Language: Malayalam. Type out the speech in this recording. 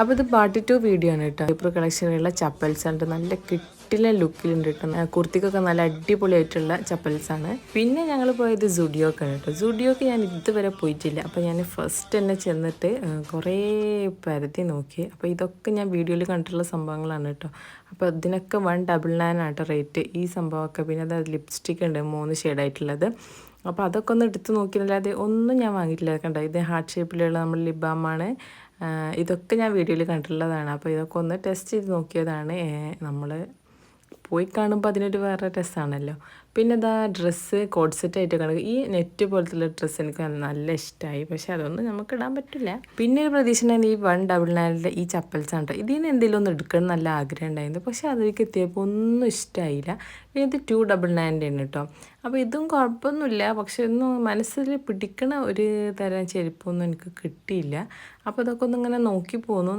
അപ്പോൾ ഇത് പാർട്ട് 2 വീഡിയോ ആണ് കേട്ടോ. ഇപ്പോൾ കളക്ഷനിലുള്ള ചപ്പൽസ് ഉണ്ട്, നല്ല കിട്ടിലെ ലുക്കിലുണ്ട് കേട്ടോ. കുർത്തിക്കൊക്കെ നല്ല അടിപൊളിയായിട്ടുള്ള ചപ്പൽസാണ്. പിന്നെ ഞങ്ങൾ പോയത് സുഡിയോക്കാണ് കേട്ടോ. സുഡിയോക്ക് ഞാൻ ഇതുവരെ പോയിട്ടില്ല. അപ്പോൾ ഞാൻ ഫസ്റ്റ് തന്നെ ചെന്നിട്ട് കുറേ പരതി നോക്കി. അപ്പോൾ ഇതൊക്കെ ഞാൻ വീഡിയോയിൽ കണ്ടിട്ടുള്ള സംഭവങ്ങളാണ് കേട്ടോ. അപ്പോൾ ഇതിനൊക്കെ 199 ആട്ടോ റേറ്റ് ഈ സംഭവമൊക്കെ. പിന്നെ അത് ലിപ്സ്റ്റിക് ഉണ്ട് 3 ഷെയ്ഡായിട്ടുള്ളത്. അപ്പോൾ അതൊക്കെ ഒന്ന് എടുത്ത് നോക്കിയില്ലാതെ ഒന്നും ഞാൻ വാങ്ങിയിട്ടില്ല. കണ്ടോ, ഇത് ഹാർട്ട് ഷേപ്പിലുള്ള നമ്മൾ ലിപ് ബാമാണ്. ഇതൊക്കെ ഞാൻ വീഡിയോയിൽ കണ്ടിട്ടുള്ളതാണ്. അപ്പോൾ ഇതൊക്കെ ഒന്ന് ടെസ്റ്റ് ചെയ്ത് നോക്കിയതാണ്. നമ്മൾ പോയി കാണുമ്പോൾ അതിനൊരു വേറെ രസമാണല്ലോ. പിന്നെ ഇതാ ഡ്രസ്സ് കോഡ് സെറ്റ് ആയിട്ട് കിടക്കും. ഈ നെറ്റ് പോലത്തുള്ള ഡ്രസ്സ് എനിക്ക് നല്ല ഇഷ്ടമായി, പക്ഷെ അതൊന്നും നമുക്ക് ഇടാൻ പറ്റില്ല. പിന്നെ ഒരു പ്രതീക്ഷ ഉണ്ടായിരുന്നു ഈ 199 ഈ ചപ്പൽസാണ് കേട്ടോ. ഇതിന് എന്തെങ്കിലും ഒന്ന് എടുക്കണം നല്ല ആഗ്രഹം ഉണ്ടായിരുന്നു, പക്ഷെ അതിലേക്ക് എത്തിയപ്പോൾ ഒന്നും ഇഷ്ടമായില്ല. പിന്നെ ഇത് 299 ആണ് കേട്ടോ. അപ്പോൾ ഇതും കുഴപ്പമൊന്നുമില്ല, പക്ഷെ ഒന്നും മനസ്സിൽ പിടിക്കണ ഒരു തരം ചെരുപ്പൊന്നും എനിക്ക് കിട്ടിയില്ല. അപ്പോൾ ഇതൊക്കെ ഒന്നിങ്ങനെ നോക്കി പോന്നു.